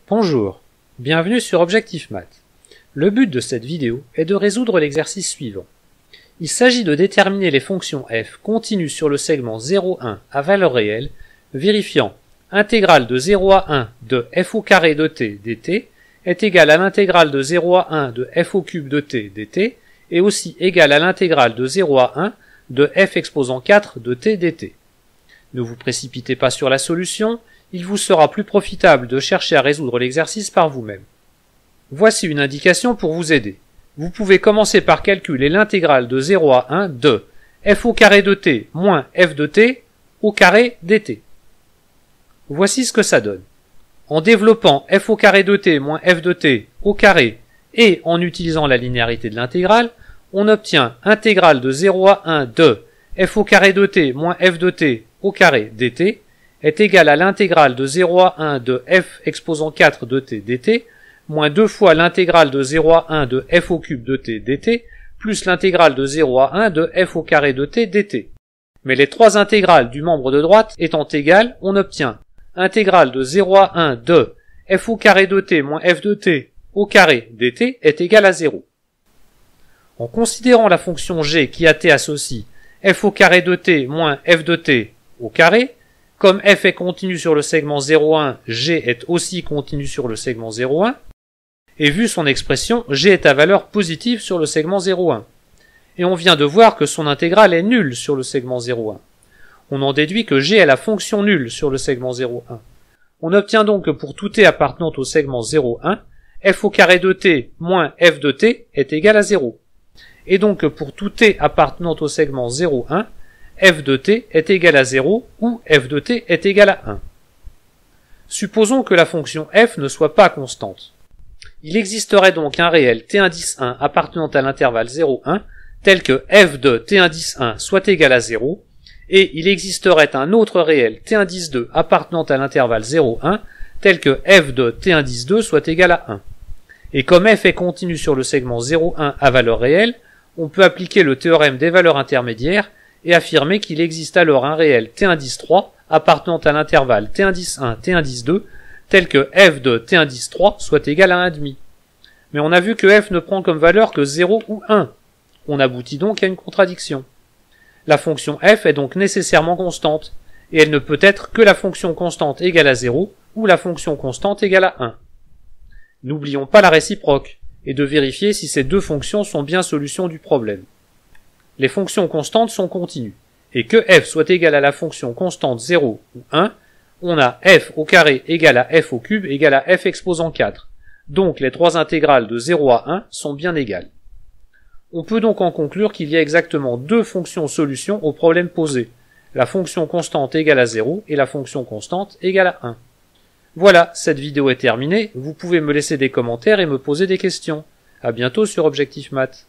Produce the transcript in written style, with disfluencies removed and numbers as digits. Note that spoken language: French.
Bonjour, bienvenue sur Objectif Math. Le but de cette vidéo est de résoudre l'exercice suivant. Il s'agit de déterminer les fonctions f continues sur le segment 0,1 à valeur réelle, vérifiant intégrale de 0 à 1 de f au carré de t dt est égale à l'intégrale de 0 à 1 de f au cube de t dt et aussi égale à l'intégrale de 0 à 1 de f exposant 4 de t dt. Ne vous précipitez pas sur la solution, il vous sera plus profitable de chercher à résoudre l'exercice par vous-même. Voici une indication pour vous aider. Vous pouvez commencer par calculer l'intégrale de 0 à 1 de f au carré de t moins f de t au carré dt. Voici ce que ça donne. En développant f au carré de t moins f de t au carré et en utilisant la linéarité de l'intégrale, on obtient intégrale de 0 à 1 de f au carré de t moins f de t au carré dt est égale à l'intégrale de 0 à 1 de f exposant 4 de t dt moins 2 fois l'intégrale de 0 à 1 de f au cube de t dt plus l'intégrale de 0 à 1 de f au carré de t dt. Mais les trois intégrales du membre de droite étant égales, on obtient intégrale de 0 à 1 de f au carré de t moins f de t au carré dt est égale à 0. En considérant la fonction g qui à t associe f au carré de t moins f de t au carré, comme f est continu sur le segment 0,1, g est aussi continu sur le segment 0,1, et vu son expression, g est à valeur positive sur le segment 0,1. Et on vient de voir que son intégrale est nulle sur le segment 0,1. On en déduit que g est la fonction nulle sur le segment 0,1. On obtient donc que pour tout t appartenant au segment 0,1, f au carré de t moins f de t est égal à 0. Et donc que pour tout t appartenant au segment 0,1, f de t est égal à 0 ou f de t est égal à 1. Supposons que la fonction f ne soit pas constante. Il existerait donc un réel t indice 1 appartenant à l'intervalle 0,1 tel que f de t indice 1 soit égal à 0 et il existerait un autre réel t indice 2 appartenant à l'intervalle 0,1 tel que f de t indice 2 soit égal à 1. Et comme f est continu sur le segment 0,1 à valeur réelle, on peut appliquer le théorème des valeurs intermédiaires et affirmer qu'il existe alors un réel t indice 3 appartenant à l'intervalle t indice 1, t indice 2, tel que f de t indice 3 soit égal à 1,5. Mais on a vu que f ne prend comme valeur que 0 ou 1. On aboutit donc à une contradiction. La fonction f est donc nécessairement constante, et elle ne peut être que la fonction constante égale à 0 ou la fonction constante égale à 1. N'oublions pas la réciproque, et de vérifier si ces deux fonctions sont bien solutions du problème. Les fonctions constantes sont continues, et que f soit égal à la fonction constante 0 ou 1, on a f au carré égale à f au cube égale à f exposant 4, donc les trois intégrales de 0 à 1 sont bien égales. On peut donc en conclure qu'il y a exactement deux fonctions solutions au problème posé, la fonction constante égale à 0 et la fonction constante égale à 1. Voilà, cette vidéo est terminée, vous pouvez me laisser des commentaires et me poser des questions. À bientôt sur Objectif Math.